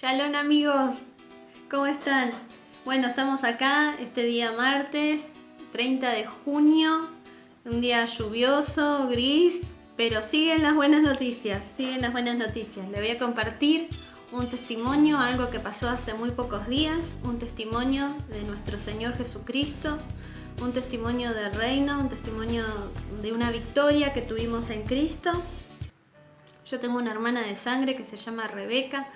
Shalom amigos, ¿cómo están? Bueno, estamos acá este día martes 30 de junio, un día lluvioso, gris, pero siguen las buenas noticias, Le voy a compartir un testimonio, algo que pasó hace muy pocos días, un testimonio de nuestro Señor Jesucristo, un testimonio del reino, un testimonio de una victoria que tuvimos en Cristo. Yo tengo una hermana de sangre que se llama Rebeca.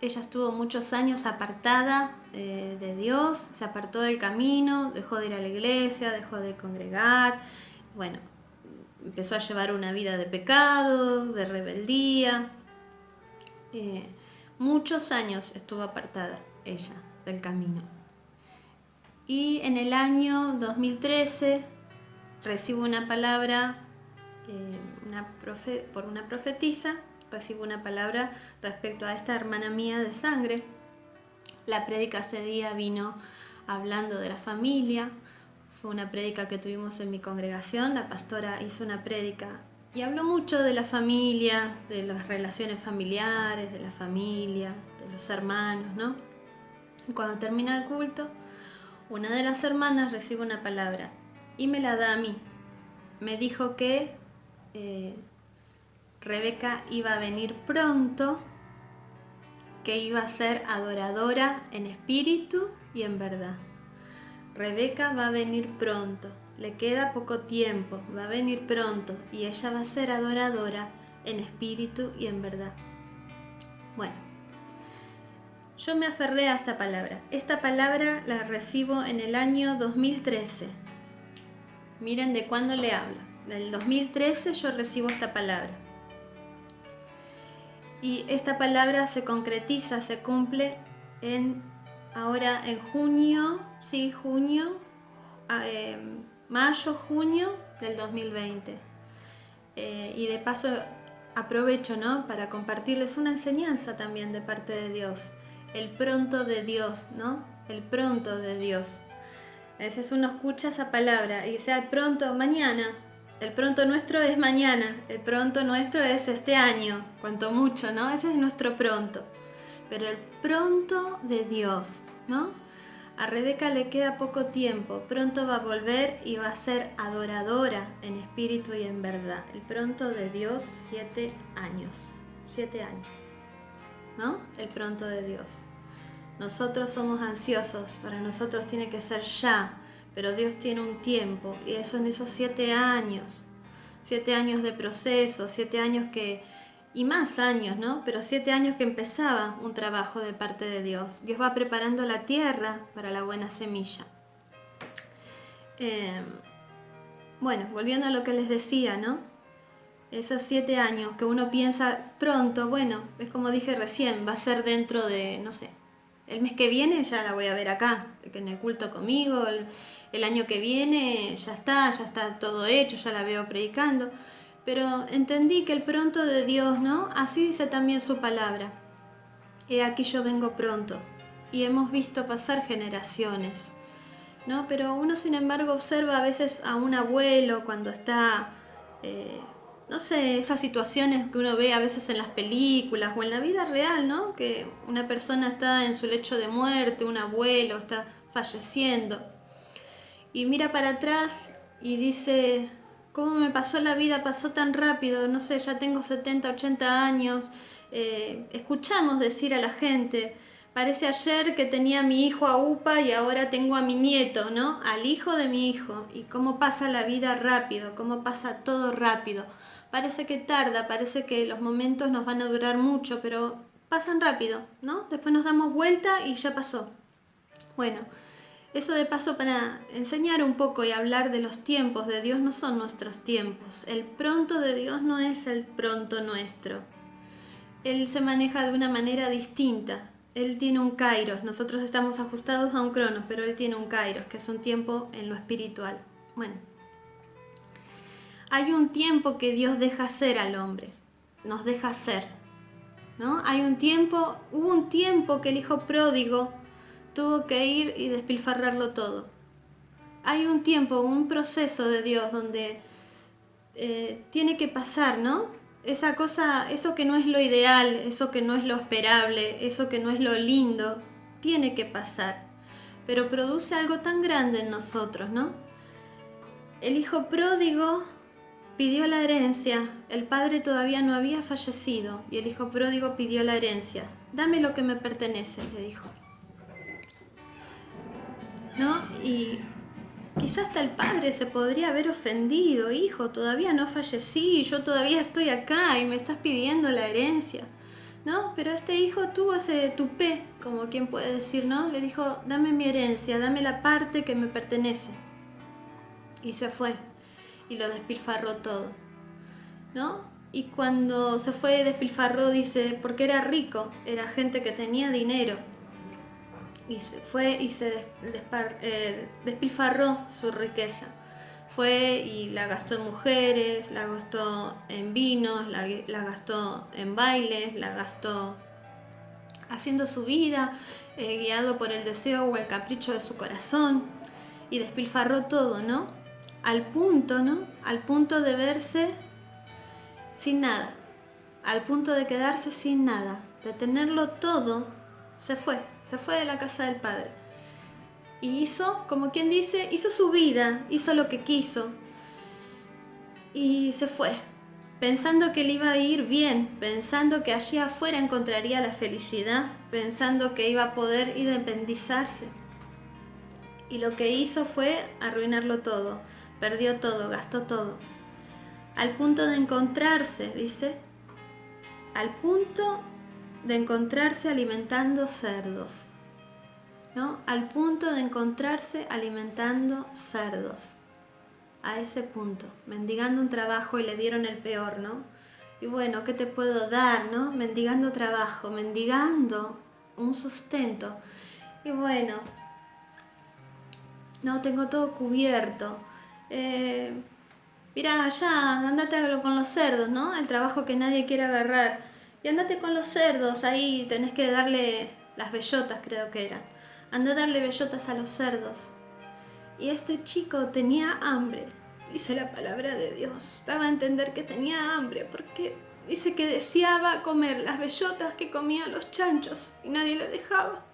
Ella estuvo muchos años apartada de Dios, se apartó del camino, dejó de ir a la iglesia, dejó de congregar. Bueno, empezó a llevar una vida de pecado, de rebeldía. Muchos años estuvo apartada ella del camino. Y en el año 2013 recibo una palabra por una profetisa. Recibo una palabra respecto a esta hermana mía de sangre. La prédica ese día vino hablando de la familia. Fue una prédica que tuvimos en mi congregación. La pastora hizo una prédica y habló mucho de la familia, de las relaciones familiares, de la familia, de los hermanos, ¿no? Y cuando termina el culto, una de las hermanas recibe una palabra y me la da a mí. Me dijo que Rebeca iba a venir pronto, que iba a ser adoradora en espíritu y en verdad. Rebeca va a venir pronto, le queda poco tiempo, va a venir pronto y ella va a ser adoradora en espíritu y en verdad. Bueno, yo me aferré a esta palabra. Esta palabra la recibo en el año 2013. Miren de cuándo le hablo. Del 2013 yo recibo esta palabra. Y esta palabra se concretiza, se cumple ahora en junio, mayo, junio del 2020. Y de paso aprovecho, ¿no?, para compartirles una enseñanza también de parte de Dios. El pronto de Dios, ¿no? El pronto de Dios. A veces uno escucha esa palabra y dice, pronto, mañana. El pronto nuestro es mañana, el pronto nuestro es este año, cuanto mucho, ¿no? Ese es nuestro pronto. Pero el pronto de Dios, ¿no? A Rebeca le queda poco tiempo, pronto va a volver y va a ser adoradora en espíritu y en verdad. El pronto de Dios, 7 años, ¿no? El pronto de Dios. Nosotros somos ansiosos, para nosotros tiene que ser ya. Pero Dios tiene un tiempo y eso en esos 7 años. 7 años de proceso, 7 años y más años, ¿no? Pero 7 años que empezaba un trabajo de parte de Dios. Dios va preparando la tierra para la buena semilla. Bueno, volviendo a lo que les decía, ¿no? Esos 7 años que uno piensa pronto, bueno, es como dije recién, va a ser dentro de, no sé, el mes que viene ya la voy a ver acá, en el culto conmigo, el año que viene ya está todo hecho, ya la veo predicando. Pero entendí que el pronto de Dios, ¿no? Así dice también su palabra. He aquí yo vengo pronto. Y hemos visto pasar generaciones, ¿no? Pero uno sin embargo observa a veces a un abuelo cuando está, no sé, esas situaciones que uno ve a veces en las películas o en la vida real, ¿no? Que una persona está en su lecho de muerte, un abuelo está falleciendo y mira para atrás y dice, ¿cómo me pasó la vida? Pasó tan rápido, no sé, ya tengo 70, 80 años. Escuchamos decir a la gente, parece ayer que tenía a mi hijo a UPA y ahora tengo a mi nieto, ¿no? Al hijo de mi hijo. Y cómo pasa la vida rápido, cómo pasa todo rápido. Parece que tarda, parece que los momentos nos van a durar mucho, pero pasan rápido, ¿no? Después nos damos vuelta y ya pasó. Bueno, eso de paso para enseñar un poco y hablar de los tiempos de Dios no son nuestros tiempos. El pronto de Dios no es el pronto nuestro. Él se maneja de una manera distinta. Él tiene un kairos. Nosotros estamos ajustados a un cronos, pero Él tiene un kairos, que es un tiempo en lo espiritual. Bueno, hay un tiempo que Dios deja ser al hombre. Nos deja ser, ¿no? Hubo un tiempo que el hijo pródigo tuvo que ir y despilfarrarlo todo. Hay un tiempo, un proceso de Dios donde tiene que pasar, ¿no? esa cosa, eso que no es lo ideal, eso que no es lo esperable, eso que no es lo lindo, tiene que pasar, pero produce algo tan grande en nosotros, ¿no? El hijo pródigo pidió la herencia, el padre todavía no había fallecido y el hijo pródigo pidió la herencia. Dame lo que me pertenece, le dijo. ¿No? Y quizás hasta el padre se podría haber ofendido. Hijo, todavía no fallecí, yo todavía estoy acá y me estás pidiendo la herencia, ¿no? Pero este hijo tuvo ese tupé, como quien puede decir, ¿no? Le dijo, dame mi herencia, dame la parte que me pertenece. Y se fue y lo despilfarró todo, ¿no? Y cuando se fue despilfarró, dice, porque era rico, era gente que tenía dinero. Y se fue y se despilfarró su riqueza. Fue y la gastó en mujeres, la gastó en vinos, la gastó en bailes, la gastó haciendo su vida, guiado por el deseo o el capricho de su corazón. Y despilfarró todo, ¿no? Al punto, ¿no? Al punto de verse sin nada. Al punto de quedarse sin nada. De tenerlo todo, se fue de la casa del padre. Y hizo, como quien dice, hizo su vida, hizo lo que quiso. Y se fue, pensando que le iba a ir bien, pensando que allí afuera encontraría la felicidad, pensando que iba a poder independizarse. Y lo que hizo fue arruinarlo todo, perdió todo, gastó todo. Al punto de encontrarse, dice, al punto de encontrarse alimentando cerdos, ¿no? Al punto de encontrarse alimentando cerdos, a ese punto, mendigando un trabajo y le dieron el peor, ¿no? Y bueno, ¿qué te puedo dar, no? Mendigando trabajo, mendigando un sustento. Y bueno, no, tengo todo cubierto. Mirá, ya, andate con los cerdos, ¿no? El trabajo que nadie quiere agarrar. Y andate con los cerdos, ahí tenés que darle las bellotas, creo que eran. Anda a darle bellotas a los cerdos. Y este chico tenía hambre, dice la palabra de Dios. Daba a entender que tenía hambre, porque dice que deseaba comer las bellotas que comían los chanchos y nadie le dejaba.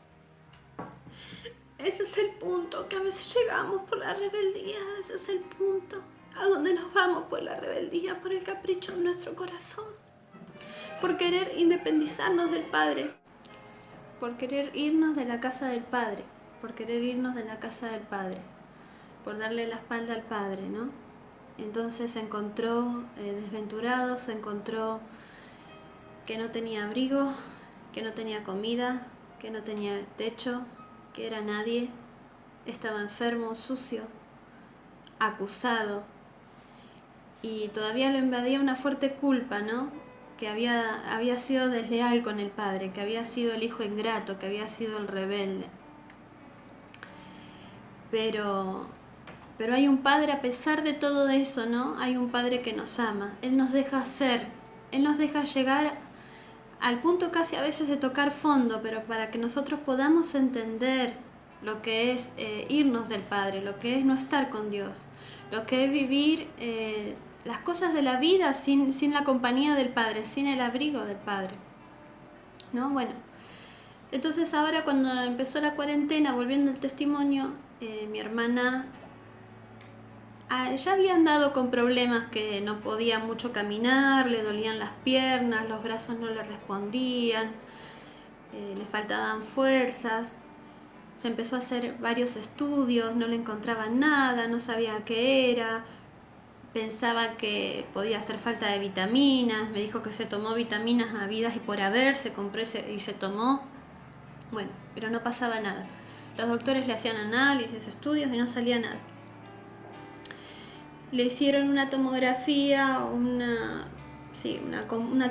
Ese es el punto, que a veces llegamos por la rebeldía, ese es el punto. A donde nos vamos por la rebeldía, por el capricho de nuestro corazón, por querer independizarnos del Padre, por querer irnos de la casa del Padre, por querer irnos de la casa del Padre, por darle la espalda al Padre, ¿no? Entonces se encontró desventurado, se encontró que no tenía abrigo, que no tenía comida, que no tenía techo, que era nadie, estaba enfermo, sucio, acusado. Y todavía lo invadía una fuerte culpa, ¿no? Que había sido desleal con el padre, que había sido el hijo ingrato, que había sido el rebelde. Pero hay un padre a pesar de todo eso, ¿no? Hay un padre que nos ama. Él nos deja ser, Él nos deja llegar al punto casi a veces de tocar fondo, pero para que nosotros podamos entender lo que es irnos del Padre, lo que es no estar con Dios, lo que es vivir las cosas de la vida sin la compañía del Padre, sin el abrigo del Padre, ¿no? Bueno, entonces ahora cuando empezó la cuarentena, volviendo al testimonio, mi hermana ya había andado con problemas, que no podía mucho caminar, le dolían las piernas, los brazos no le respondían, le faltaban fuerzas. Se empezó a hacer varios estudios, no le encontraban nada, no sabía qué era, pensaba que podía hacer falta de vitaminas, me dijo que se tomó vitaminas habidas y por haber, se compró y se tomó, bueno, pero no pasaba nada. Los doctores le hacían análisis, estudios y no salía nada. Le hicieron una tomografía, una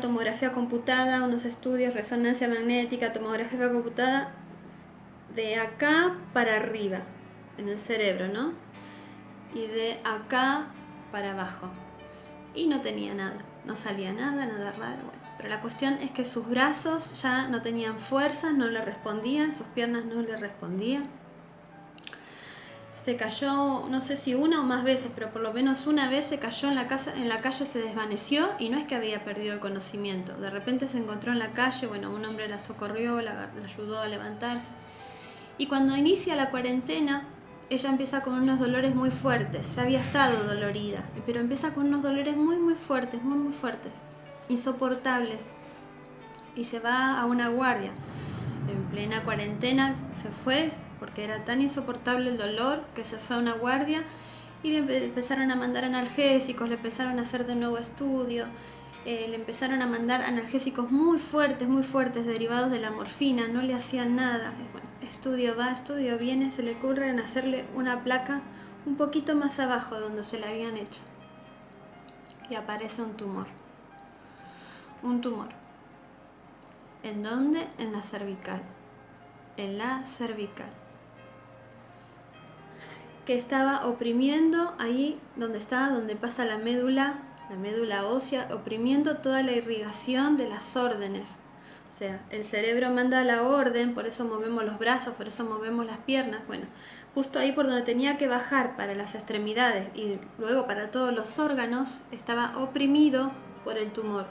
tomografía computada, unos estudios, resonancia magnética, tomografía computada, de acá para arriba, en el cerebro, ¿no? Y de acá para abajo. Y no tenía nada, no salía nada raro. Bueno, pero la cuestión es que sus brazos ya no tenían fuerza, no le respondían, sus piernas no le respondían. se cayó, no sé si una o más veces, pero por lo menos una vez se cayó en la calle se desvaneció y no es que había perdido el conocimiento. De repente se encontró en la calle, bueno, un hombre la socorrió, la ayudó a levantarse. Y cuando inicia la cuarentena, ella empieza con unos dolores muy fuertes. Ya había estado dolorida, pero empieza con unos dolores muy, muy fuertes, insoportables. Y se va a una guardia. En plena cuarentena se fue, porque era tan insoportable el dolor que se fue a una guardia y le empezaron a mandar analgésicos, le empezaron a hacer de nuevo estudio, le empezaron a mandar analgésicos muy fuertes, derivados de la morfina, no le hacían nada. Bueno, estudio va, estudio viene, se le ocurre en hacerle una placa un poquito más abajo de donde se la habían hecho. Y aparece un tumor. Un tumor. ¿En dónde? En la cervical. En la cervical. Que estaba oprimiendo ahí donde pasa la médula ósea, oprimiendo toda la irrigación de las órdenes. O sea, el cerebro manda la orden, por eso movemos los brazos, por eso movemos las piernas. Bueno, justo ahí por donde tenía que bajar para las extremidades y luego para todos los órganos, estaba oprimido por el tumor.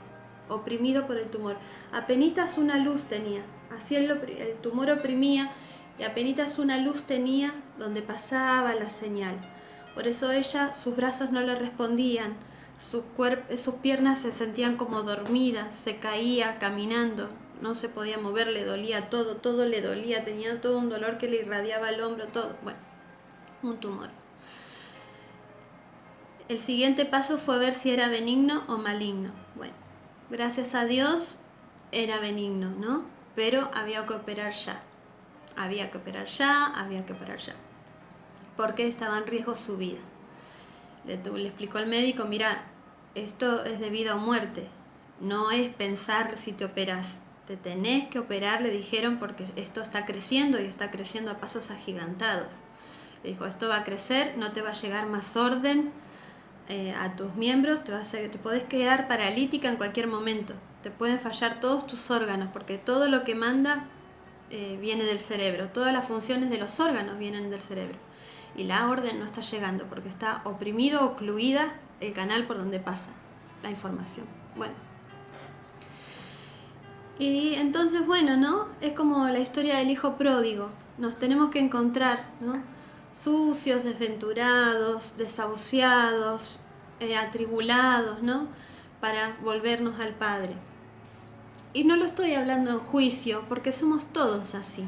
Apenitas una luz tenía, así el tumor oprimía y apenitas una luz tenía donde pasaba la señal. Por eso sus brazos no le respondían, sus piernas se sentían como dormidas, se caía caminando, no se podía mover, le dolía todo le dolía, tenía todo un dolor que le irradiaba el hombro, todo. Bueno, un tumor. El siguiente paso fue ver si era benigno o maligno. Bueno, gracias a Dios era benigno, ¿no? Pero había que operar ya. Porque estaba en riesgo su vida. Le explicó al médico, mira, esto es de vida o muerte. No es pensar si te operas. Te tenés que operar, le dijeron, porque esto está creciendo y está creciendo a pasos agigantados. Le dijo, esto va a crecer, no te va a llegar más orden a tus miembros, te podés quedar paralítica en cualquier momento. Te pueden fallar todos tus órganos, porque todo lo que manda viene del cerebro. Todas las funciones de los órganos vienen del cerebro. Y la orden no está llegando porque está oprimido, ocluida el canal por donde pasa la información. Bueno. Y entonces, bueno, ¿no? Es como la historia del hijo pródigo. Nos tenemos que encontrar, ¿no? Sucios, desventurados, desahuciados, atribulados, ¿no? Para volvernos al Padre. Y no lo estoy hablando en juicio, porque somos todos así.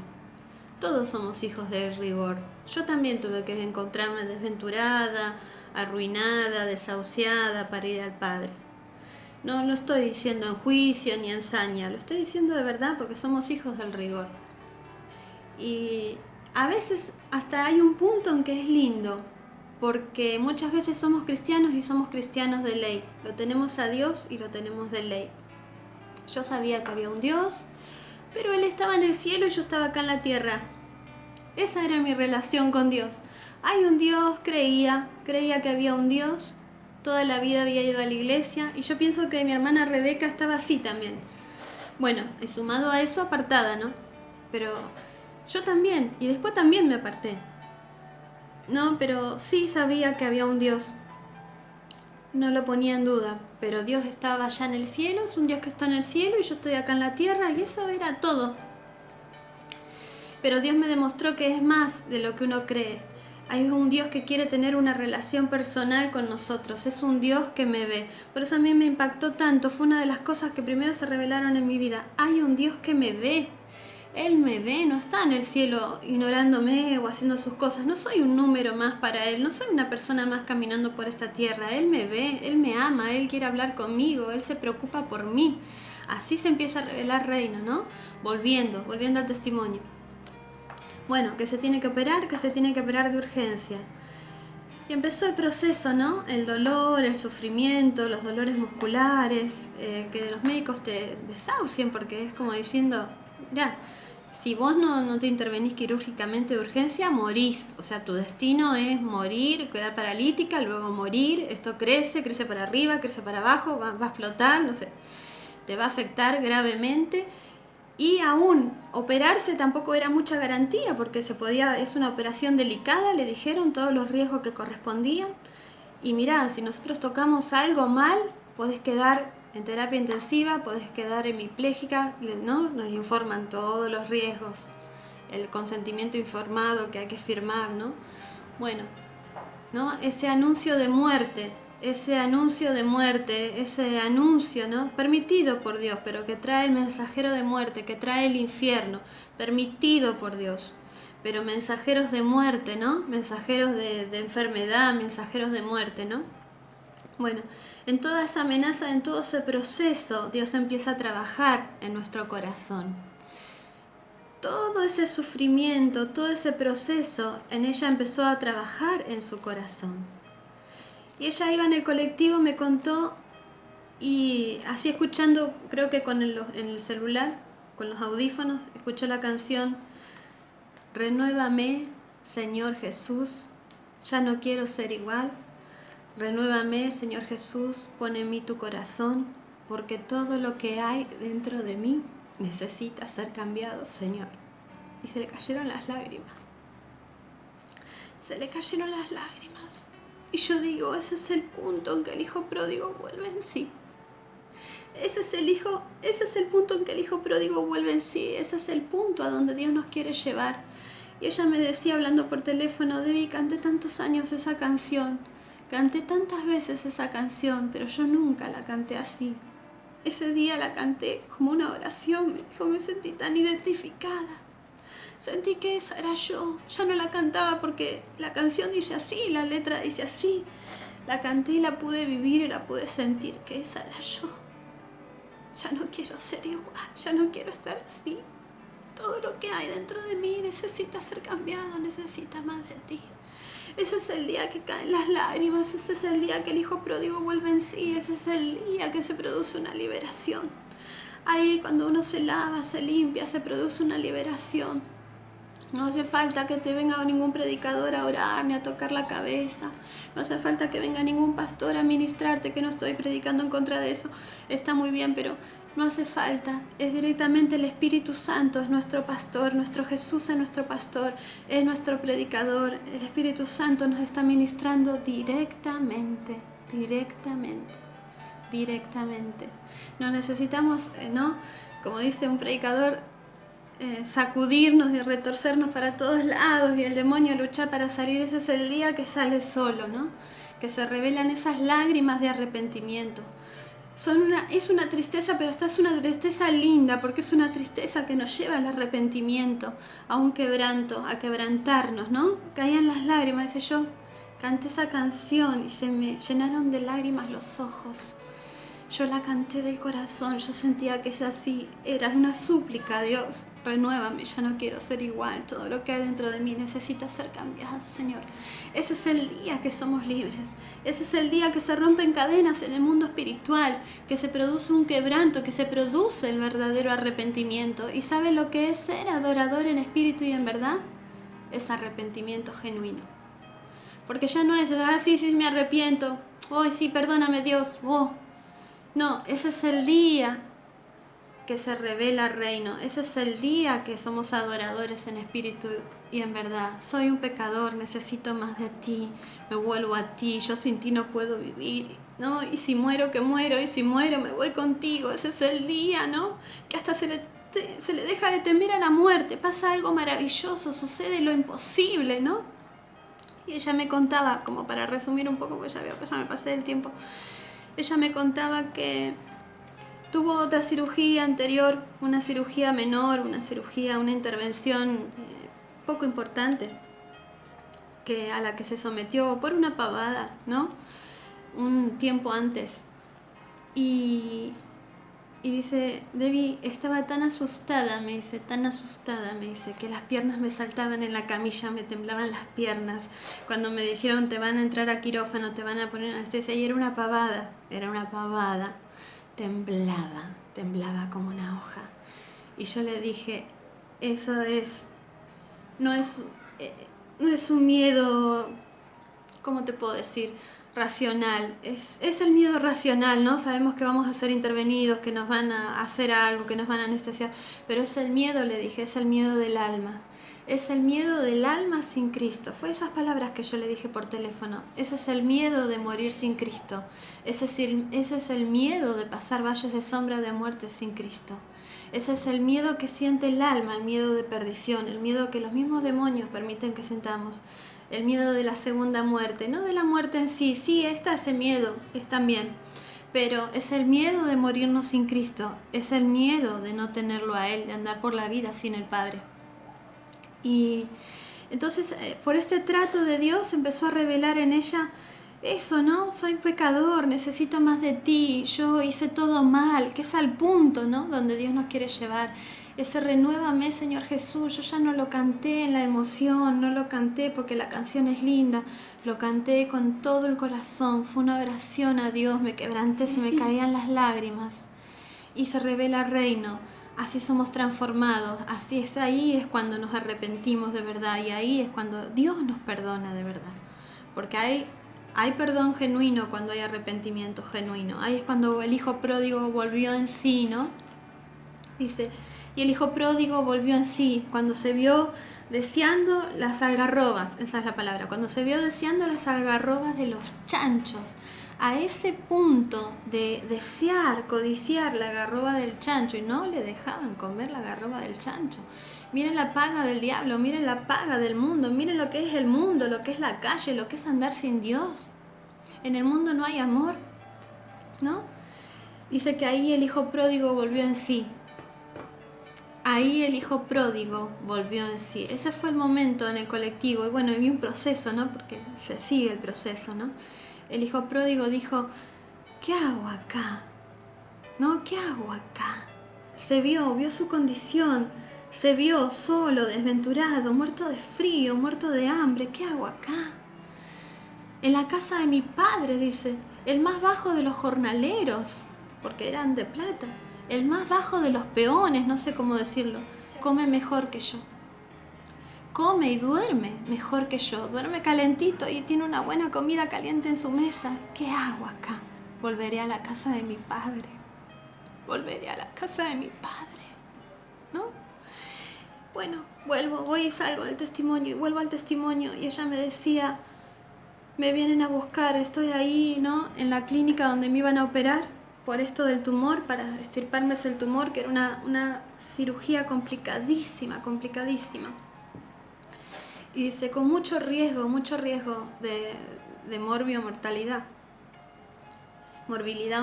Todos somos hijos del rigor. Yo también tuve que encontrarme desventurada, arruinada, desahuciada para ir al Padre. No lo estoy diciendo en juicio ni en saña, lo estoy diciendo de verdad porque somos hijos del rigor. Y a veces hasta hay un punto en que es lindo, porque muchas veces somos cristianos y somos cristianos de ley. Lo tenemos a Dios y lo tenemos de ley. Yo sabía que había un Dios, pero Él estaba en el cielo y yo estaba acá en la tierra. Esa era mi relación con Dios. Hay un Dios, creía que había un Dios. Toda la vida había ido a la iglesia y yo pienso que mi hermana Rebeca estaba así también. Bueno, y sumado a eso, apartada, ¿no? Pero yo también, y después también me aparté. No, pero sí sabía que había un Dios. No lo ponía en duda, pero Dios estaba allá en el cielo, es un Dios que está en el cielo y yo estoy acá en la tierra y eso era todo. Pero Dios me demostró que es más de lo que uno cree. Hay un Dios que quiere tener una relación personal con nosotros, es un Dios que me ve. Por eso a mí me impactó tanto, fue una de las cosas que primero se revelaron en mi vida. Hay un Dios que me ve, Él me ve, no está en el cielo ignorándome o haciendo sus cosas. No soy un número más para Él, no soy una persona más caminando por esta tierra. Él me ve, Él me ama, Él quiere hablar conmigo, Él se preocupa por mí. Así se empieza a revelar reino, ¿no? Volviendo al testimonio. Bueno, que se tiene que operar de urgencia. Y empezó el proceso, ¿no? El dolor, el sufrimiento, los dolores musculares, que los médicos te desahucien porque es como diciendo, mirá, si vos no te intervenís quirúrgicamente de urgencia, morís. O sea, tu destino es morir, quedar paralítica, luego morir. Esto crece para arriba, crece para abajo, va a explotar, no sé. Te va a afectar gravemente. Y aún operarse tampoco era mucha garantía porque es una operación delicada, le dijeron todos los riesgos que correspondían. Y mirá, si nosotros tocamos algo mal, podés quedar en terapia intensiva, podés quedar hemipléjica, ¿no? Nos informan todos los riesgos, el consentimiento informado que hay que firmar, ¿no? Bueno, ¿no? Ese anuncio de muerte, ¿no? Permitido por Dios, pero que trae el mensajero de muerte, que trae el infierno, permitido por Dios, pero mensajeros de muerte, ¿no? Mensajeros de enfermedad, mensajeros de muerte, ¿no? Bueno, en toda esa amenaza, en todo ese proceso, Dios empieza a trabajar en nuestro corazón. Todo ese sufrimiento, todo ese proceso, en ella empezó a trabajar en su corazón. Y ella iba en el colectivo, me contó, y así escuchando, creo que en el celular, con los audífonos, escuchó la canción Renuévame, Señor Jesús, ya no quiero ser igual. Renuévame, Señor Jesús, pon en mí tu corazón, porque todo lo que hay dentro de mí necesita ser cambiado, Señor. Y se le cayeron las lágrimas. Se le cayeron las lágrimas. Y yo digo, ese es el punto en que el hijo pródigo vuelve en sí. Ese es el punto en que el hijo pródigo vuelve en sí. Ese es el punto a donde Dios nos quiere llevar. Y ella me decía, hablando por teléfono, Debbie, canté tantos años esa canción. Canté tantas veces esa canción, pero yo nunca la canté así. Ese día la canté como una oración, me dijo, me sentí tan identificada. Sentí que esa era yo. Ya no la cantaba porque la canción dice así, la letra dice así. La canté y la pude vivir y la pude sentir, que esa era yo. Ya no quiero ser igual, ya no quiero estar así. Todo lo que hay dentro de mí necesita ser cambiado, necesita más de ti. Ese es el día que caen las lágrimas, ese es el día que el hijo pródigo vuelve en sí, ese es el día que se produce una liberación. Ahí cuando uno se lava, se limpia, se produce una liberación. No hace falta que te venga ningún predicador a orar ni a tocar la cabeza. No hace falta que venga ningún pastor a ministrarte, que no estoy predicando en contra de eso. Está muy bien, pero no hace falta. Es directamente el Espíritu Santo, es nuestro pastor. Nuestro Jesús es nuestro pastor, es nuestro predicador. El Espíritu Santo nos está ministrando directamente. No necesitamos, ¿no? Como dice un predicador, sacudirnos y retorcernos para todos lados y el demonio luchar para salir. Ese es el día que sale solo, ¿no? Que se revelan esas lágrimas de arrepentimiento. Es una tristeza, pero esta es una tristeza linda, porque es una tristeza que nos lleva al arrepentimiento, a un quebranto, a quebrantarnos, ¿no? Caían las lágrimas, dice, yo canté esa canción y se me llenaron de lágrimas los ojos. Yo la canté del corazón, yo sentía que es así, era una súplica a Dios, renuévame, ya no quiero ser igual, todo lo que hay dentro de mí necesita ser cambiado, Señor. Ese es el día que somos libres, ese es el día que se rompen cadenas en el mundo espiritual, que se produce un quebranto, que se produce el verdadero arrepentimiento. ¿Y sabe lo que es ser adorador en espíritu y en verdad? Es arrepentimiento genuino. Porque ya no es, sí, me arrepiento, sí, perdóname Dios, no, ese es el día que se revela el reino. Ese es el día que somos adoradores en espíritu y en verdad. Soy un pecador, necesito más de ti, me vuelvo a ti, yo sin ti no puedo vivir, ¿no? Y si muero, que muero, y si muero, me voy contigo. Ese es el día, ¿no? Que hasta se le deja de temer a la muerte, pasa algo maravilloso, sucede lo imposible, ¿no? Y ella me contaba, como para resumir un poco, porque ya veo que ya me pasé del tiempo. Ella me contaba que tuvo otra cirugía anterior, una cirugía menor, una intervención poco importante, a la que se sometió por una pavada, ¿no? Un tiempo antes. Y dice, Debbie, estaba tan asustada, me dice, que las piernas me saltaban en la camilla, me temblaban las piernas. Cuando me dijeron, te van a entrar a quirófano, te van a poner anestesia, y era una pavada, temblaba como una hoja. Y yo le dije, eso no es un miedo, ¿cómo te puedo decir? racional, es el miedo racional, ¿no? Sabemos que vamos a ser intervenidos, que nos van a hacer algo, que nos van a anestesiar, pero es el miedo, le dije, es el miedo del alma. Es el miedo del alma sin Cristo. Fue esas palabras que yo le dije por teléfono. Ese es el miedo de morir sin Cristo. Ese es el miedo de pasar valles de sombra de muerte sin Cristo. Ese es el miedo que siente el alma, el miedo de perdición, el miedo que los mismos demonios permiten que sintamos. El miedo de la segunda muerte, no de la muerte en sí. Sí, está ese miedo, es también. Pero es el miedo de morirnos sin Cristo. Es el miedo de no tenerlo a Él, de andar por la vida sin el Padre. Y entonces por este trato de Dios empezó a revelar en ella eso, ¿no? Soy pecador, necesito más de ti, yo hice todo mal, que es al punto, ¿no? Donde Dios nos quiere llevar. Ese renuévame, Señor Jesús. Yo ya no lo canté en la emoción, no lo canté porque la canción es linda, lo canté con todo el corazón, fue una oración a Dios, me quebranté, se me caían las lágrimas y se revela el reino. Así somos transformados, así es, ahí es cuando nos arrepentimos de verdad y ahí es cuando Dios nos perdona de verdad. Porque hay perdón genuino cuando hay arrepentimiento genuino. Ahí es cuando el hijo pródigo volvió en sí, ¿no? Dice, y el hijo pródigo volvió en sí, cuando se vio deseando las algarrobas, esa es la palabra, cuando se vio deseando las algarrobas de los chanchos. A ese punto de desear, codiciar la algarroba del chancho y no le dejaban comer la algarroba del chancho. Miren la paga del diablo, miren la paga del mundo, miren lo que es el mundo, lo que es la calle, lo que es andar sin Dios. En el mundo no hay amor, ¿no? Dice que ahí el hijo pródigo volvió en sí. Ahí el hijo pródigo volvió en sí. Ese fue el momento en el colectivo. Y bueno, hay un proceso, ¿no? Porque se sigue el proceso, ¿no? El hijo pródigo dijo, ¿qué hago acá? ¿No? ¿Qué hago acá? Se vio su condición, se vio solo, desventurado, muerto de frío, muerto de hambre. ¿Qué hago acá? En la casa de mi padre, dice, el más bajo de los jornaleros, porque eran de plata, el más bajo de los peones, no sé cómo decirlo, come mejor que yo. Come y duerme mejor que yo, duerme calentito y tiene una buena comida caliente en su mesa. ¿Qué hago acá? Volveré a la casa de mi padre. Volveré a la casa de mi padre, ¿no? Bueno, voy y salgo del testimonio y vuelvo al testimonio y ella me decía, me vienen a buscar, estoy ahí, ¿no? En la clínica donde me iban a operar por esto del tumor, para extirparme el tumor, que era una cirugía complicadísima. Y dice, con mucho riesgo de morbilidad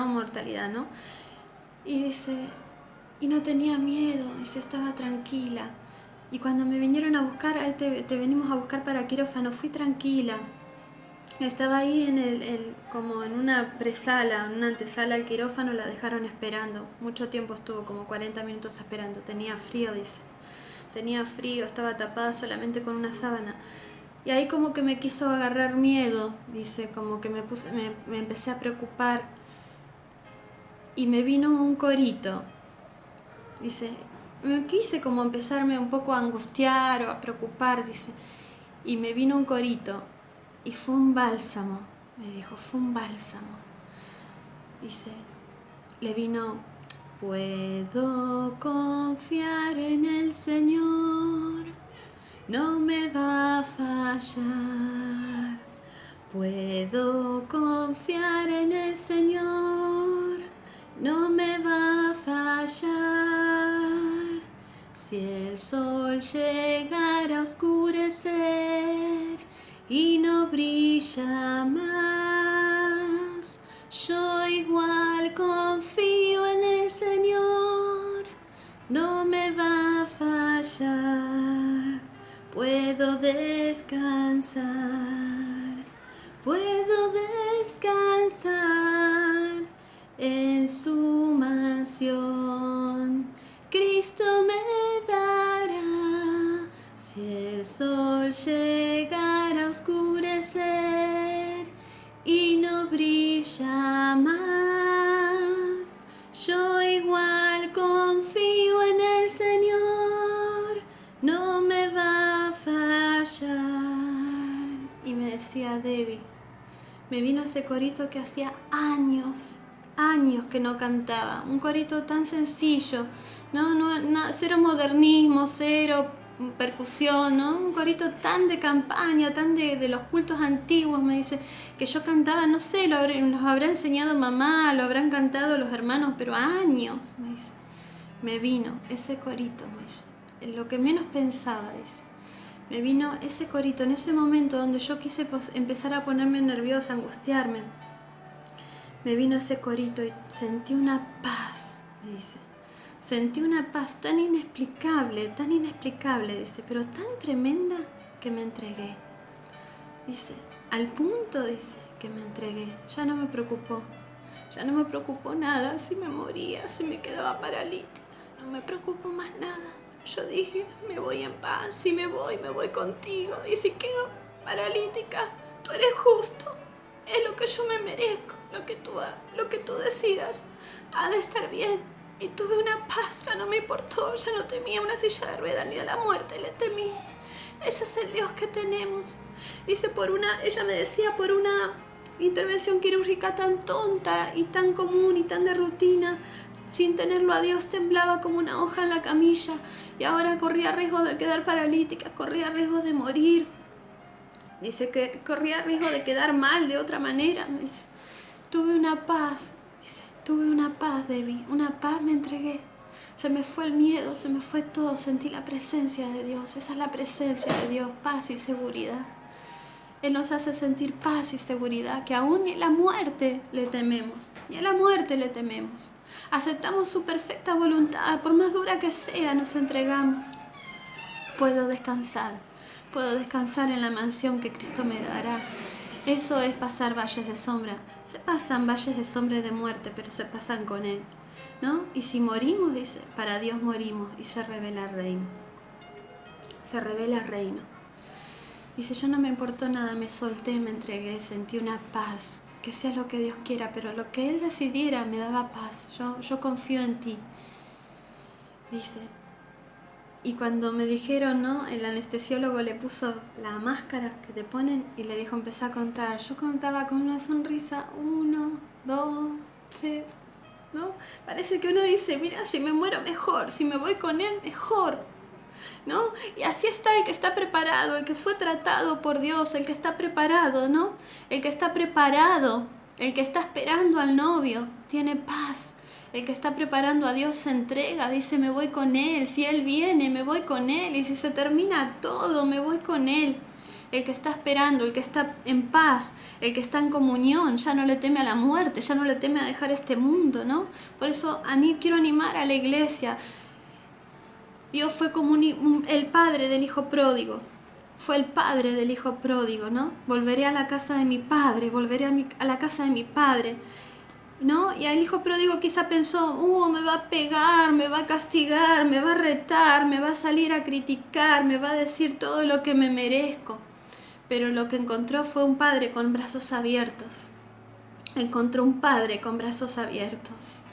o mortalidad, ¿no? Y dice, y no tenía miedo, dice, estaba tranquila. Y cuando me vinieron a buscar, te venimos a buscar para quirófano, fui tranquila. Estaba ahí como en una presala, en una antesala al quirófano, la dejaron esperando. Mucho tiempo estuvo, como 40 minutos esperando. Tenía frío, dice. Tenía frío, estaba tapada solamente con una sábana. Y ahí como que me quiso agarrar miedo, dice, como que me empecé a preocupar. Y me vino un corito. Dice, me quise como empezarme un poco a angustiar o a preocupar, dice. Y me vino un corito. Y fue un bálsamo, me dijo, fue un bálsamo. Dice, le vino, puedo confiar en el Señor, no me va a fallar. Puedo confiar en el Señor, no me va a fallar. Si el sol llegara a oscurecer y no brilla más, yo igual confío en el Señor, no me va a fallar. Puedo descansar en su mansión. Cristo me dará, si el sol llegara a oscurecer y no brilla más, yo igual confío en el Señor, no me va a fallar. Y me decía Debbie, me vino ese corito que hacía años que no cantaba. Un corito tan sencillo, cero modernismo, cero percusión, ¿no? Un corito tan de campaña, tan de los cultos antiguos, me dice, que yo cantaba, no sé, nos habrá enseñado mamá, lo habrán cantado los hermanos, pero años, me dice. Me vino ese corito, me dice, en lo que menos pensaba, dice. Me vino ese corito en ese momento donde yo quise empezar a ponerme nerviosa, angustiarme. Me vino ese corito y sentí una paz, me dice. Sentí una paz tan inexplicable, dice, pero tan tremenda que me entregué. Dice, al punto, dice, que me entregué. Ya no me preocupó nada, si me moría, si me quedaba paralítica. No me preocupó más nada. Yo dije, me voy en paz, si me voy contigo. Y si quedo paralítica, tú eres justo. Es lo que yo me merezco, lo que tú decidas. Ha de estar bien. Y tuve una paz, ya no me importó, ya no temía una silla de ruedas, ni a la muerte le temí. Ese es el Dios que tenemos. Dice, ella me decía, por una intervención quirúrgica tan tonta y tan común y tan de rutina, sin tenerlo a Dios temblaba como una hoja en la camilla y ahora corría riesgo de quedar paralítica, corría riesgo de morir. Dice que corría riesgo de quedar mal de otra manera. Me dice, tuve una paz, Debbie, una paz, me entregué. Se me fue el miedo, se me fue todo, sentí la presencia de Dios. Esa es la presencia de Dios, paz y seguridad. Él nos hace sentir paz y seguridad, que aún ni la muerte le tememos, Aceptamos su perfecta voluntad, por más dura que sea, nos entregamos. Puedo descansar en la mansión que Cristo me dará. Eso es pasar valles de sombra. Se pasan valles de sombra y de muerte, pero se pasan con Él, ¿no? Y si morimos, dice, para Dios morimos y se revela el reino. Dice, yo no me importó nada, me solté, me entregué, sentí una paz. Que sea lo que Dios quiera, pero lo que Él decidiera me daba paz. Yo confío en ti. Dice, y cuando me dijeron, ¿no? El anestesiólogo le puso la máscara que te ponen y le dijo, empecé a contar. Yo contaba con una sonrisa, 1, 2, 3, ¿no? Parece que uno dice, mira, si me muero mejor, si me voy con Él mejor, ¿no? Y así está el que está preparado, el que fue tratado por Dios, el que está preparado, ¿no? El que está preparado, el que está esperando al novio, tiene paz. El que está preparando a Dios se entrega, dice, me voy con Él. Si Él viene, me voy con Él. Y si se termina todo, me voy con Él. El que está esperando, el que está en paz, el que está en comunión, ya no le teme a la muerte, ya no le teme a dejar este mundo, ¿no? Por eso quiero animar a la iglesia. Dios fue como el padre del hijo pródigo. Fue el padre del hijo pródigo, ¿no? Volveré a la casa de mi padre, volveré a la casa de mi padre, ¿no? Y el hijo pródigo quizá pensó, me va a pegar, me va a castigar, me va a retar, me va a salir a criticar, me va a decir todo lo que me merezco. Pero lo que encontró fue un padre con brazos abiertos. Encontró un padre con brazos abiertos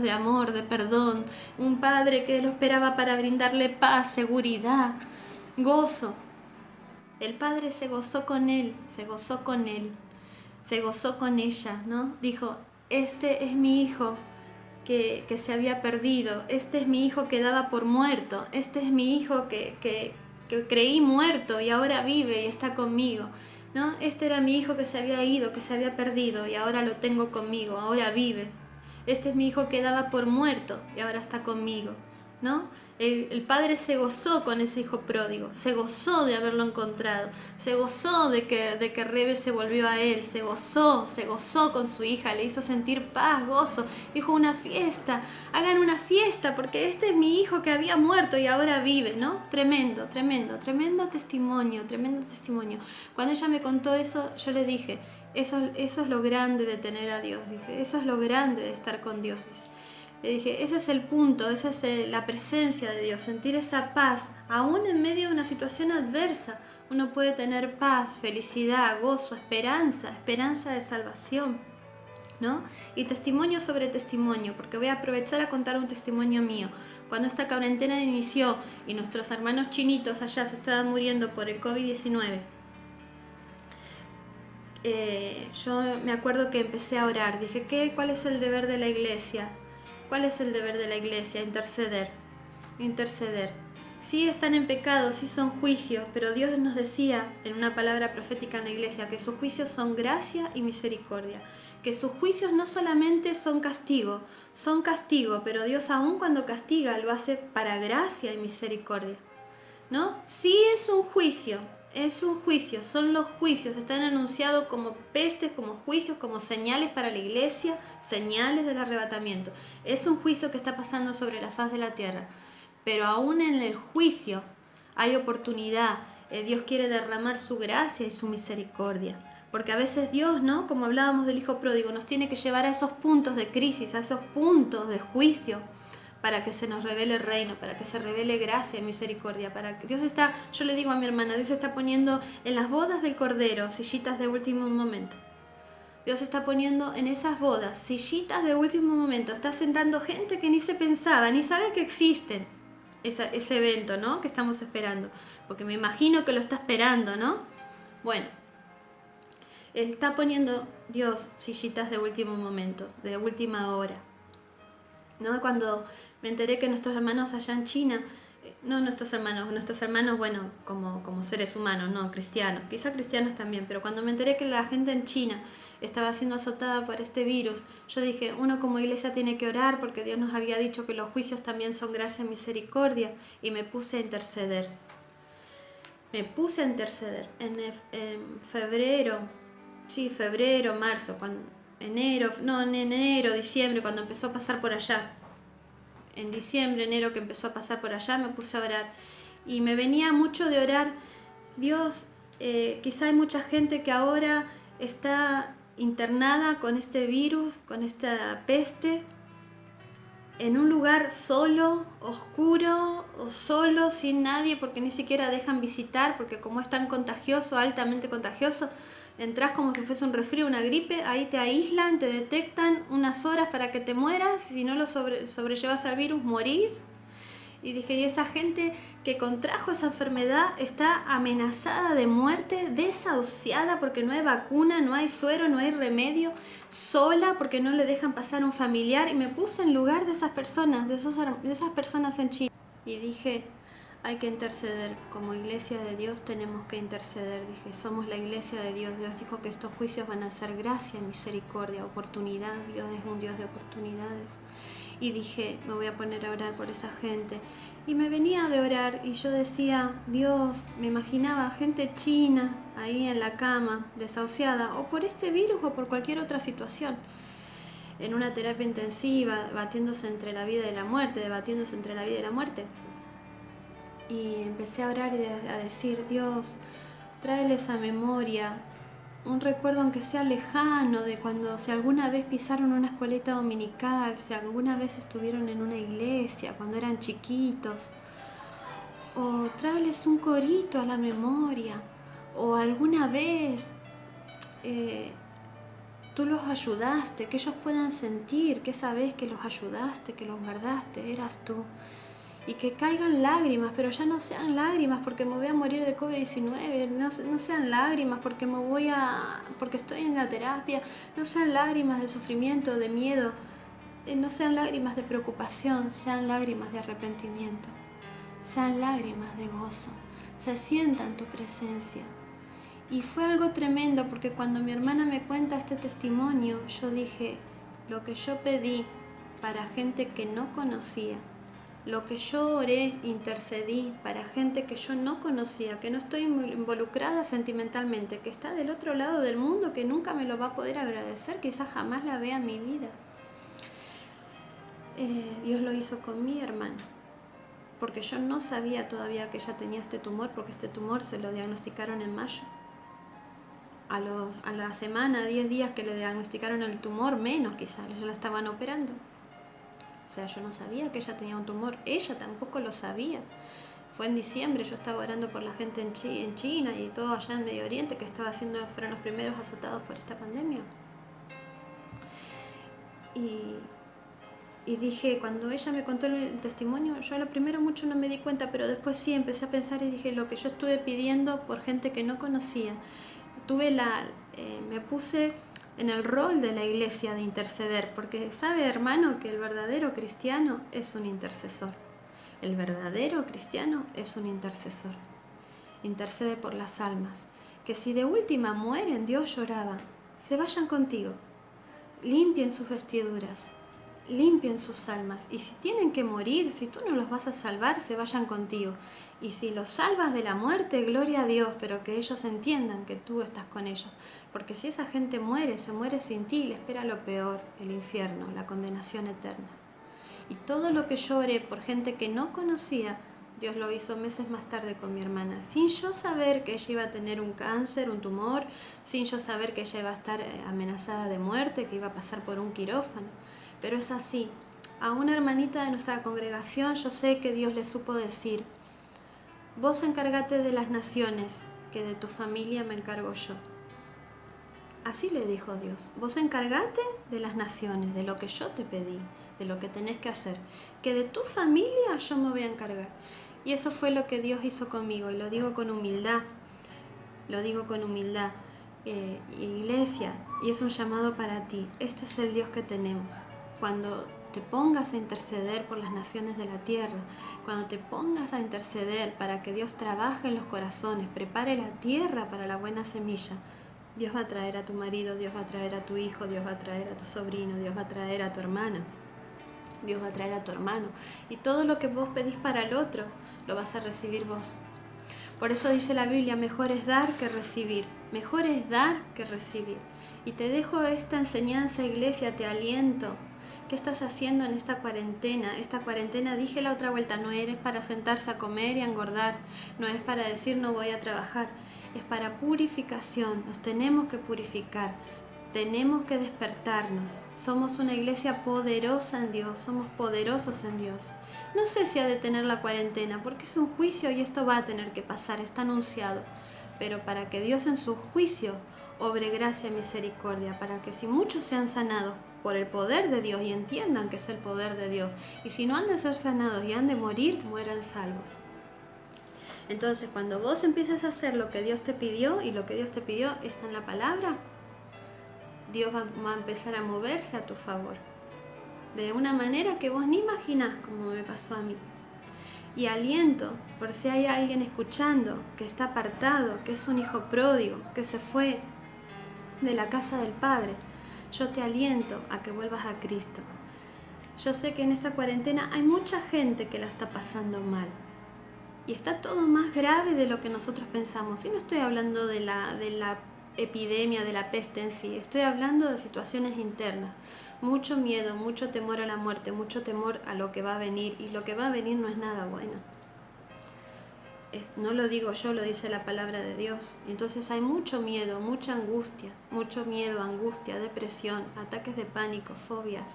de amor, de perdón. Un padre que lo esperaba para brindarle paz, seguridad, gozo. El padre se gozó con él, se gozó con ella, ¿no? Dijo, este es mi hijo que se había perdido, este es mi hijo que daba por muerto, este es mi hijo que creí muerto y ahora vive y está conmigo, ¿no? Este era mi hijo que se había ido, que se había perdido y ahora lo tengo conmigo, ahora vive. Este es mi hijo que daba por muerto y ahora está conmigo, ¿no? El padre se gozó con ese hijo pródigo, se gozó de haberlo encontrado, se gozó de que Rebe se volvió a él, se gozó con su hija, le hizo sentir paz, gozo, dijo una fiesta, hagan una fiesta porque este es mi hijo que había muerto y ahora vive, ¿no? Tremendo testimonio. Cuando ella me contó eso, yo le dije, eso es lo grande de tener a Dios, dije, eso es lo grande de estar con Dios, dice. Le dije, ese es el punto, esa es la presencia de Dios, sentir esa paz, aún en medio de una situación adversa, uno puede tener paz, felicidad, gozo, esperanza de salvación, ¿no? Y testimonio sobre testimonio, porque voy a aprovechar a contar un testimonio mío. Cuando esta cuarentena inició y nuestros hermanos chinitos allá se estaban muriendo por el COVID-19, yo me acuerdo que empecé a orar. Dije, ¿cuál es el deber de la iglesia? ¿Cuál es el deber de la iglesia? Interceder. Interceder. Sí están en pecado, sí son juicios, pero Dios nos decía en una palabra profética en la iglesia que sus juicios son gracia y misericordia. Que sus juicios no solamente son castigo, pero Dios aun cuando castiga lo hace para gracia y misericordia. ¿No? Sí es un juicio, son los juicios, están anunciados como pestes, como juicios, como señales para la iglesia, señales del arrebatamiento. Es un juicio que está pasando sobre la faz de la tierra, pero aún en el juicio hay oportunidad. Dios quiere derramar su gracia y su misericordia, porque a veces Dios, ¿no? Como hablábamos del hijo pródigo, nos tiene que llevar a esos puntos de crisis, a esos puntos de juicio, para que se nos revele el reino, para que se revele gracia y misericordia. Dios está, yo le digo a mi hermana, Dios está poniendo en las bodas del Cordero sillitas de último momento. Dios está poniendo en esas bodas sillitas de último momento. Está sentando gente que ni se pensaba, ni sabe que existen. Ese evento, ¿no? Que estamos esperando. Porque me imagino que lo está esperando, ¿no? Bueno, está poniendo Dios sillitas de último momento, de última hora. ¿No? Cuando me enteré que nuestros hermanos allá en China, no nuestros hermanos, bueno, como seres humanos, no cristianos, quizá cristianos también, pero cuando me enteré que la gente en China estaba siendo azotada por este virus, yo dije, uno como iglesia tiene que orar porque Dios nos había dicho que los juicios también son gracia y misericordia, y me puse a interceder. En febrero, marzo, enero, diciembre, cuando empezó a pasar por allá. En diciembre, enero, que empezó a pasar por allá, me puse a orar. Y me venía mucho de orar, Dios, quizá hay mucha gente que ahora está internada con este virus, con esta peste, en un lugar solo, oscuro, o solo, sin nadie, porque ni siquiera dejan visitar, porque como es tan contagioso, altamente contagioso, entras como si fuese un resfrío, una gripe, ahí te aíslan, te detectan unas horas para que te mueras, si no lo sobrellevas al virus, morís. Y dije, y esa gente que contrajo esa enfermedad está amenazada de muerte, desahuciada porque no hay vacuna, no hay suero, no hay remedio, sola porque no le dejan pasar un familiar. Y me puse en lugar de esas personas, de esas personas en China. Y dije, hay que interceder, como iglesia de Dios tenemos que interceder. Dije, somos la iglesia de Dios. Dios dijo que estos juicios van a ser gracia, misericordia, oportunidad. Dios es un Dios de oportunidades. Y dije, me voy a poner a orar por esa gente. Y me venía de orar y yo decía, Dios, me imaginaba gente china ahí en la cama, desahuciada, o por este virus o por cualquier otra situación, en una terapia intensiva, debatiéndose entre la vida y la muerte. Y empecé a orar y a decir, Dios, tráeles a memoria un recuerdo, aunque sea lejano, de cuando, si alguna vez pisaron una escuelita dominical, si alguna vez estuvieron en una iglesia, cuando eran chiquitos, o tráeles un corito a la memoria, o alguna vez tú los ayudaste, que ellos puedan sentir que esa vez que los ayudaste, que los guardaste, eras tú. Y que caigan lágrimas, pero ya no sean lágrimas porque me voy a morir de COVID-19, no sean lágrimas porque porque estoy en la terapia, no sean lágrimas de sufrimiento, de miedo, no sean lágrimas de preocupación, sean lágrimas de arrepentimiento, sean lágrimas de gozo, se sientan tu presencia. Y fue algo tremendo porque cuando mi hermana me cuenta este testimonio, yo dije, lo que yo pedí para gente que no conocía, lo que yo oré, intercedí para gente que yo no conocía, que no estoy involucrada sentimentalmente, que está del otro lado del mundo, que nunca me lo va a poder agradecer, quizás jamás la vea en mi vida. Dios lo hizo con mi hermana, porque yo no sabía todavía que ella tenía este tumor, porque este tumor se lo diagnosticaron en mayo. A la semana, 10 días que le diagnosticaron el tumor, menos quizás, ya la estaban operando. O sea, yo no sabía que ella tenía un tumor, ella tampoco lo sabía. Fue en diciembre, yo estaba orando por la gente en China y todo allá en Medio Oriente, que fueron los primeros azotados por esta pandemia. Y dije, cuando ella me contó el testimonio, yo a lo primero mucho no me di cuenta, pero después sí empecé a pensar y dije, lo que yo estuve pidiendo por gente que no conocía. Tuve me puse en el rol de la iglesia de interceder, porque sabe, hermano, que el verdadero cristiano es un intercesor. El verdadero cristiano es un intercesor. Intercede por las almas, que si de última mueren, Dios lloraba, se vayan contigo, limpien sus vestiduras, limpien sus almas, y si tienen que morir, si tú no los vas a salvar, se vayan contigo, y si los salvas de la muerte, gloria a Dios, pero que ellos entiendan que tú estás con ellos, porque si esa gente muere, se muere sin ti, le espera lo peor, el infierno, la condenación eterna. Y todo lo que yo oré por gente que no conocía, Dios lo hizo meses más tarde con mi hermana, sin yo saber que ella iba a tener un cáncer, un tumor, sin yo saber que ella iba a estar amenazada de muerte, que iba a pasar por un quirófano. Pero es así. A una hermanita de nuestra congregación yo sé que Dios le supo decir, vos encárgate de las naciones, que de tu familia me encargo yo. Así le dijo Dios, vos encárgate de las naciones, de lo que yo te pedí, de lo que tenés que hacer, que de tu familia yo me voy a encargar. Y eso fue lo que Dios hizo conmigo, y lo digo con humildad, iglesia, y es un llamado para ti. Este es el Dios que tenemos. Cuando te pongas a interceder por las naciones de la tierra, cuando te pongas a interceder para que Dios trabaje en los corazones, prepare la tierra para la buena semilla, Dios va a traer a tu marido, Dios va a traer a tu hijo, Dios va a traer a tu sobrino, Dios va a traer a tu hermana, Dios va a traer a tu hermano. Y todo lo que vos pedís para el otro, lo vas a recibir vos. Por eso dice la Biblia, mejor es dar que recibir. Mejor es dar que recibir. Y te dejo esta enseñanza, iglesia, te aliento. ¿Qué estás haciendo en esta cuarentena? Esta cuarentena, dije la otra vuelta, no es para sentarse a comer y a engordar. No es para decir no voy a trabajar. Es para purificación. Nos tenemos que purificar. Tenemos que despertarnos. Somos una iglesia poderosa en Dios. Somos poderosos en Dios. No sé si ha de tener la cuarentena, porque es un juicio y esto va a tener que pasar, está anunciado. Pero para que Dios en su juicio obre gracia y misericordia, para que si muchos sean sanados por el poder de Dios y entiendan que es el poder de Dios, y si no han de ser sanados y han de morir, mueran salvos. Entonces, cuando vos empieces a hacer lo que Dios te pidió, y lo que Dios te pidió está en la palabra, Dios va a empezar a moverse a tu favor. De una manera que vos ni imaginás, como me pasó a mí. Y aliento, por si hay alguien escuchando, que está apartado, que es un hijo pródigo, que se fue de la casa del Padre, yo te aliento a que vuelvas a Cristo. Yo sé que en esta cuarentena hay mucha gente que la está pasando mal. Y está todo más grave de lo que nosotros pensamos. Y no estoy hablando de la epidemia, de la peste en sí. Estoy hablando de situaciones internas. Mucho miedo, mucho temor a la muerte, mucho temor a lo que va a venir. Y lo que va a venir no es nada bueno. No lo digo yo, lo dice la palabra de Dios. Entonces hay mucho miedo, mucha angustia. Mucho miedo, angustia, depresión, ataques de pánico, fobias.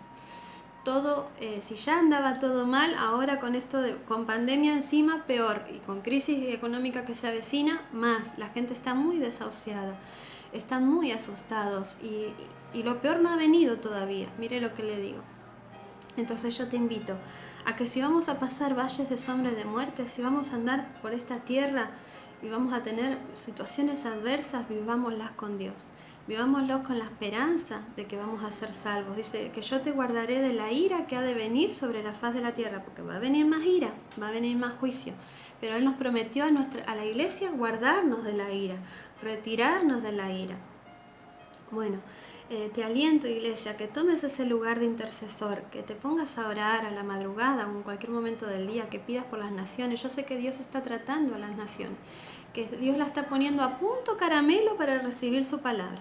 Todo, si ya andaba todo mal, ahora con esto con pandemia encima, peor, y con crisis económica que se avecina, más. La gente está muy desahuciada, están muy asustados y lo peor no ha venido todavía. Mire lo que le digo. Entonces yo te invito a que si vamos a pasar valles de sombra y de muerte, si vamos a andar por esta tierra y vamos a tener situaciones adversas, vivámoslas con Dios. Vivámoslo con la esperanza de que vamos a ser salvos. Dice que yo te guardaré de la ira que ha de venir sobre la faz de la tierra, porque va a venir más ira, va a venir más juicio. Pero Él nos prometió a la iglesia guardarnos de la ira, retirarnos de la ira. Bueno, te aliento, iglesia, que tomes ese lugar de intercesor, que te pongas a orar a la madrugada o en cualquier momento del día, que pidas por las naciones. Yo sé que Dios está tratando a las naciones, que Dios la está poniendo a punto caramelo para recibir su palabra.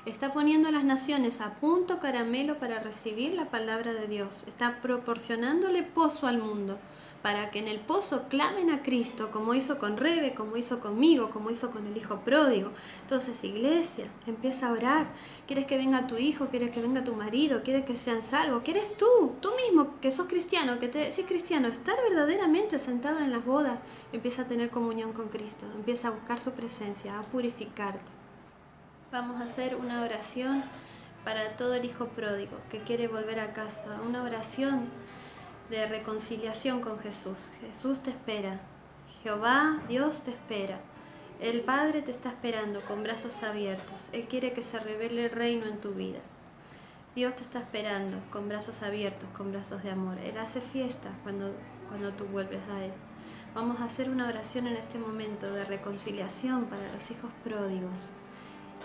Está poniendo a las naciones a punto caramelo para recibir la palabra de Dios. Está proporcionándole pozo al mundo para que en el pozo clamen a Cristo, como hizo con Rebe, como hizo conmigo, como hizo con el hijo pródigo. Entonces, iglesia, empieza a orar. ¿Quieres que venga tu hijo? ¿Quieres que venga tu marido? ¿Quieres que sean salvos? ¿Quieres tú mismo, que sos cristiano, si es cristiano, estar verdaderamente sentado en las bodas? Empieza a tener comunión con Cristo, empieza a buscar su presencia, a purificarte. Vamos a hacer una oración para todo el hijo pródigo que quiere volver a casa, una oración de reconciliación con Jesús. Jesús te espera, Jehová, Dios te espera. El Padre te está esperando con brazos abiertos. Él quiere que se revele el reino en tu vida. Dios te está esperando con brazos abiertos, con brazos de amor. Él hace fiesta cuando tú vuelves a Él. Vamos a hacer una oración en este momento de reconciliación para los hijos pródigos.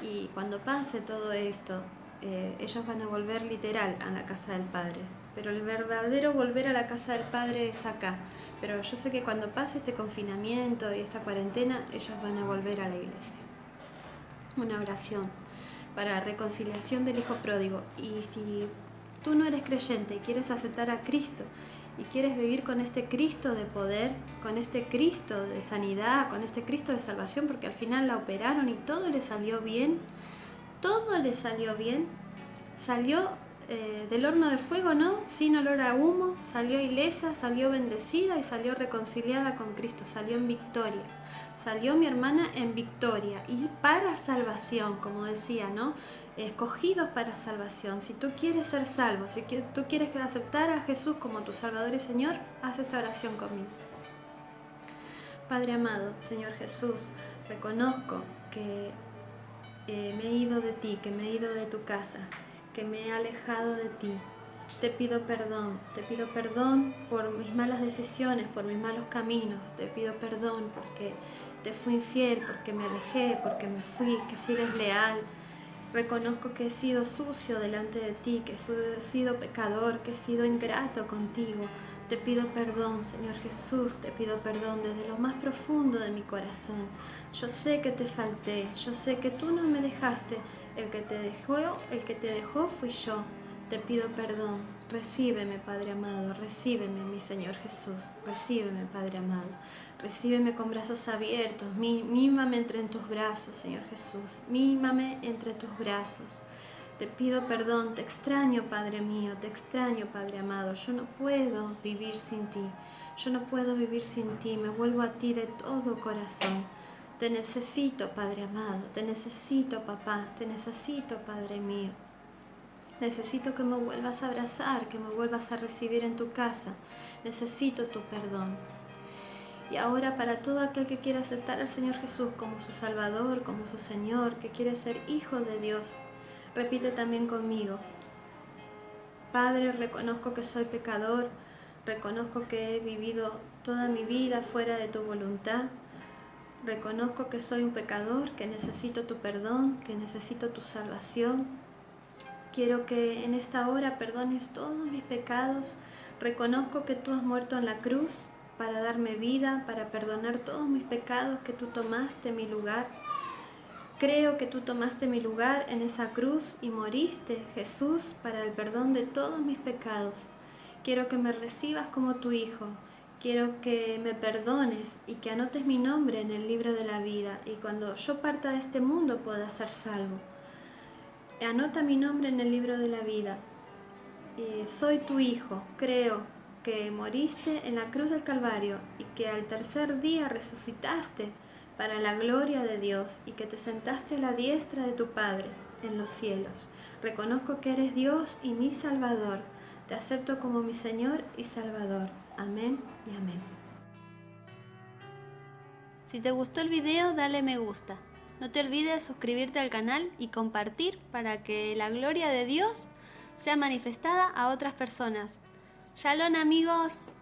Y cuando pase todo esto, ellos van a volver literal a la casa del Padre. Pero el verdadero volver a la casa del Padre es acá. Pero yo sé que cuando pase este confinamiento y esta cuarentena, ellos van a volver a la iglesia. Una oración para reconciliación del hijo pródigo. Y si tú no eres creyente y quieres aceptar a Cristo y quieres vivir con este Cristo de poder, con este Cristo de sanidad, con este Cristo de salvación, porque al final la operaron y todo le salió bien, salió del horno de fuego, ¿no? Sin olor a humo, salió ilesa, salió bendecida y salió reconciliada con Cristo, salió en victoria. Salió mi hermana en victoria y para salvación, como decía, ¿no? Escogidos para salvación. Si tú quieres ser salvo, si tú quieres aceptar a Jesús como tu Salvador y Señor, haz esta oración conmigo. Padre amado, Señor Jesús, reconozco que me he ido de ti, que me he ido de tu casa, que me he alejado de ti. Te pido perdón por mis malas decisiones, por mis malos caminos. Te pido perdón porque te fui infiel, porque me alejé, porque que fui desleal. Reconozco que he sido sucio delante de ti, que he sido pecador, que he sido ingrato contigo. Te pido perdón, Señor Jesús, te pido perdón desde lo más profundo de mi corazón. Yo sé que te falté, yo sé que tú no me dejaste. El que te dejó fui yo. Te pido perdón. Recíbeme, Padre amado, recíbeme, mi Señor Jesús. Recíbeme, Padre amado. Recíbeme con brazos abiertos. Mímame entre tus brazos, Señor Jesús. Mímame entre tus brazos. Te pido perdón, te extraño, Padre mío, te extraño, Padre amado. Yo no puedo vivir sin ti. Yo no puedo vivir sin ti. Me vuelvo a ti de todo corazón. Te necesito, Padre amado. Te necesito, papá. Te necesito, Padre mío. Necesito que me vuelvas a abrazar, que me vuelvas a recibir en tu casa. Necesito tu perdón. Y ahora para todo aquel que quiera aceptar al Señor Jesús como su Salvador, como su Señor, que quiere ser hijo de Dios, repite también conmigo. Padre, reconozco que soy pecador, reconozco que he vivido toda mi vida fuera de tu voluntad. Reconozco que soy un pecador, que necesito tu perdón, que necesito tu salvación. Quiero que en esta hora perdones todos mis pecados. Reconozco que tú has muerto en la cruz para darme vida, para perdonar todos mis pecados, que tú tomaste mi lugar. Creo que tú tomaste mi lugar en esa cruz y moriste, Jesús, para el perdón de todos mis pecados. Quiero que me recibas como tu hijo. Quiero que me perdones y que anotes mi nombre en el libro de la vida y cuando yo parta de este mundo pueda ser salvo. Anota mi nombre en el libro de la vida. Soy tu hijo. Creo que moriste en la cruz del Calvario y que al tercer día resucitaste para la gloria de Dios y que te sentaste a la diestra de tu Padre en los cielos. Reconozco que eres Dios y mi Salvador. Te acepto como mi Señor y Salvador. Amén y amén. Si te gustó el video, dale me gusta. No te olvides de suscribirte al canal y compartir para que la gloria de Dios sea manifestada a otras personas. ¡Shalom, amigos!